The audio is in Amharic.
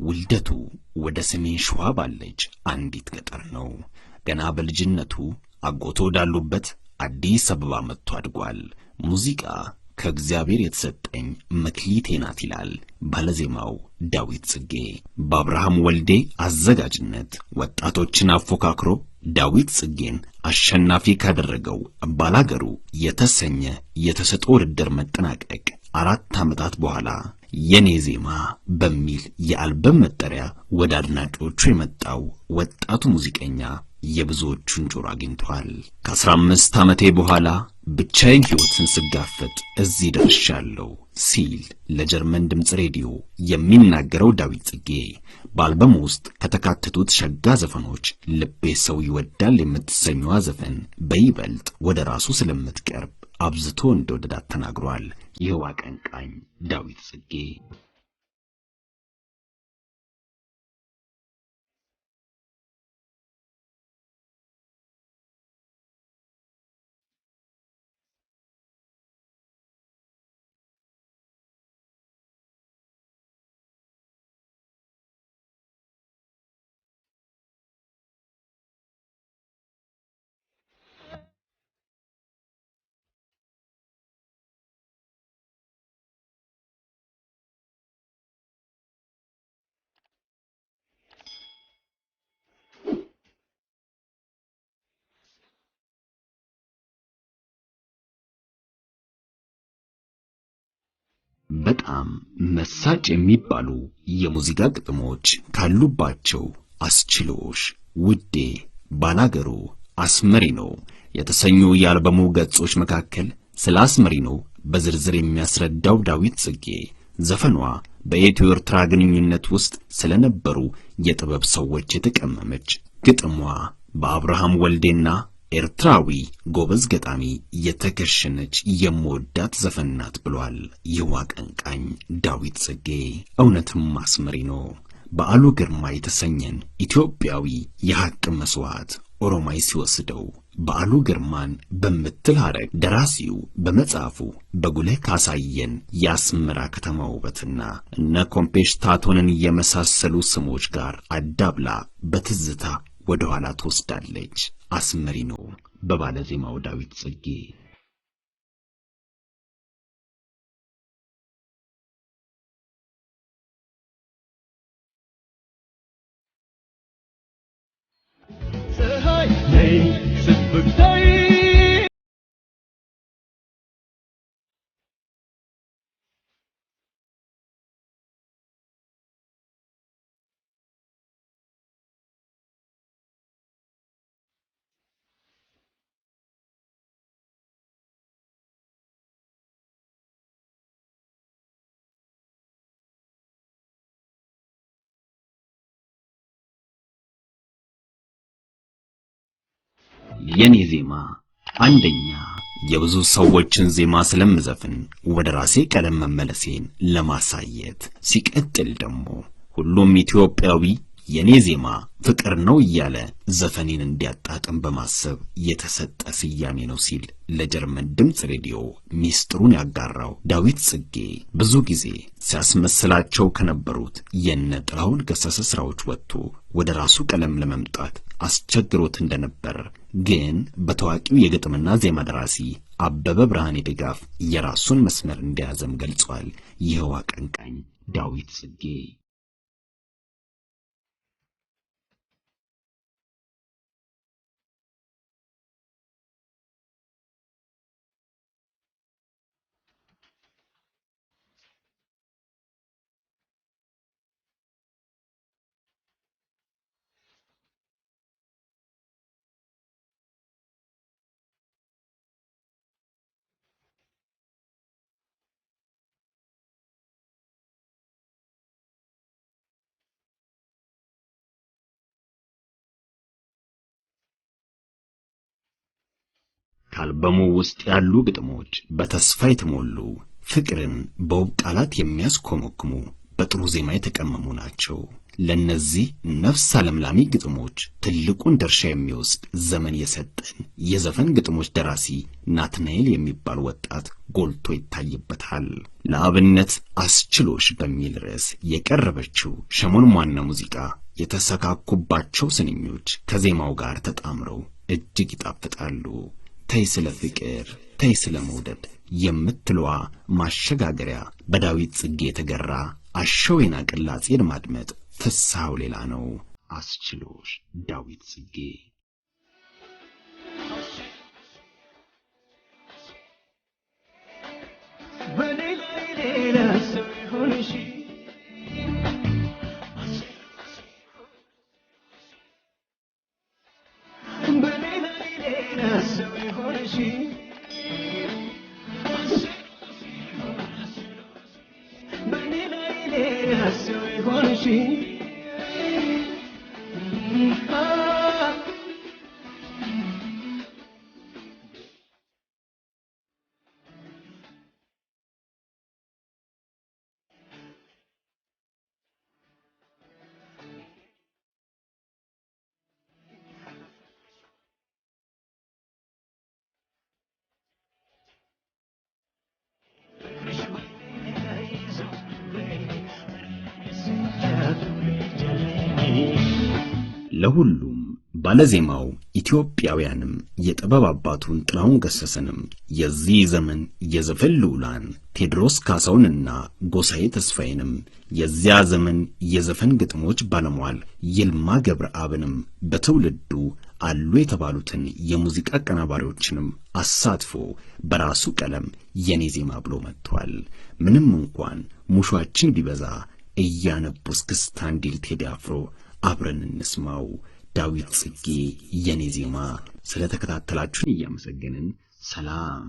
ውልደቱ ወደ ሰሜን ሸዋ ባለች አንዲት ገጠር ነው። ገና በልጅነቱ አጎቶ ወዳሉበት አዲስ አበባ መጥቶ አድጓል። ሙዚቃ ከእግዚአብሔር የተሰጠኝ መክሊቴ ናት ይላል ባለዜማው ዳዊት ጽጌ። በአብርሃም ወልዴ አዘጋጅነት ወጣቶችን አፎካክሮ ዳዊት ጽጌን አሸናፊ ካደረገው ባላገሩ የተሰኘ የተሰጥኦ ውድድር መጠናቀቅ 4 ዓመታት በኋላ የኔ ዜማ በሚል የአልበም መጠሪያ ወደ አድናቂዎቹ የመጣው ወጣቱ ሙዚቀኛ የብዙዎቹን ጆሮ አግኝቷል። ከ15 ዓመቴ በኋላ ብቻዬን ሕይወትን ስጋፈጥ እዚህ ደርሻለሁ ሲል ለጀርመን ድምፅ ሬዲዮ የሚናገረው ዳዊት ጽጌ በአልበሙ ውስጥ ከተካተቱት ሸጋ ዘፈኖች ልቤ ሰው ይወዳል የምትሰኘዋ ዘፈን በይበልጥ ወደ ራሱ ስለምትቀርብ አብዝቶ እንደወደዳት ተናግሯል። ይህው አቀንቃኝ ዳዊት ጽጌ በጣም መሳጭ የሚባሉ የሙዚቃ ግጥሞች ካሉባቸው አስችሎሽ፣ ውዴ፣ ባላገሩ፣ አስመሪኖ የተሰኙ የአልበሙ ገጾች መካከል ስለ አስመሪኖ በዝርዝር የሚያስረዳው ዳዊት ጽጌ ዘፈኗ በኢትዮ ኤርትራ ግንኙነት ውስጥ ስለነበሩ የጥበብ ሰዎች የተቀመመች፣ ግጥሟ በአብርሃም ወልዴና ኤርትራዊ ጎበዝ ገጣሚ የተከሸነች የምወዳት ዘፈን ናት ብሏል። ይህው አቀንቃኝ ዳዊት ጽጌ እውነትም አስመሪኖ በዓሉ ግርማ የተሰኘን ኢትዮጵያዊ የሐቅ መስዋዕት ኦሮማይ ሲወስደው በዓሉ ግርማን በምትል ሐረግ ደራሲው በመጽሐፉ በጉልህ ካሳየን የአስመራ ከተማ ውበትና እነ ኮምፔሽታቶንን የመሳሰሉ ስሞች ጋር አዳብላ በትዝታ ወደ ኋላ ትወስዳለች። አስመሪኖ በባለዜማው ዳዊት ጽጌ የኔ ዜማ አንደኛ የብዙ ሰዎችን ዜማ ስለምዘፍን ወደ ራሴ ቀለም መመለሴን ለማሳየት፣ ሲቀጥል ደግሞ ሁሉም ኢትዮጵያዊ የኔ ዜማ ፍቅር ነው እያለ ዘፈኔን እንዲያጣጥም በማሰብ የተሰጠ ስያሜ ነው ሲል ለጀርመን ድምፅ ሬዲዮ ሚስጥሩን ያጋራው ዳዊት ጽጌ ብዙ ጊዜ ሲያስመስላቸው ከነበሩት የነ ጥላሁን ገሰሰ ስራዎች ወጥቶ ወደ ራሱ ቀለም ለመምጣት አስቸግሮት እንደነበር ግን በታዋቂው የግጥምና ዜማ ደራሲ አበበ ብርሃኔ ድጋፍ የራሱን መስመር እንደያዘም ገልጿል። ይህው አቀንቃኝ ዳዊት ጽጌ ከአልበሙ ውስጥ ያሉ ግጥሞች በተስፋ የተሞሉ ፍቅርን በውብ ቃላት የሚያስኮመኩሙ በጥሩ ዜማ የተቀመሙ ናቸው። ለነዚህ ነፍስ አለምላሚ ግጥሞች ትልቁን ድርሻ የሚወስድ ዘመን የሰጠን የዘፈን ግጥሞች ደራሲ ናትናኤል የሚባል ወጣት ጎልቶ ይታይበታል። ለአብነት አስችሎሽ በሚል ርዕስ የቀረበችው ሸሞን ሟና ሙዚቃ የተሰካኩባቸው ስንኞች ከዜማው ጋር ተጣምረው እጅግ ይጣፍጣሉ። ተይ ስለ ፍቅር ተይ ስለ መውደድ የምትለዋ ማሸጋገሪያ በዳዊት ጽጌ የተገራ አሸወይና ቅላጼን ማድመጥ ፍስሐው ሌላ ነው። አስችሎሽ ዳዊት ጽጌ። ለሁሉም ባለዜማው ኢትዮጵያውያንም የጥበብ አባቱን ጥላሁን ገሰሰንም የዚህ ዘመን የዘፈን ልዑላን ቴዎድሮስ ካሳውንና ጎሳዬ ተስፋዬንም የዚያ ዘመን የዘፈን ግጥሞች ባለሟል ይልማ ገብረአብንም በትውልዱ አሉ የተባሉትን የሙዚቃ አቀናባሪዎችንም አሳትፎ በራሱ ቀለም የኔ ዜማ ብሎ መጥቷል። ምንም እንኳን ሙሾአችን ቢበዛ እያነቡ እስክስታ እንዲል ቴዲ አፍሮ አብረን እንስማው። ዳዊት ጽጌ የኔ ዜማ። ስለተከታተላችሁን እያመሰገንን ሰላም።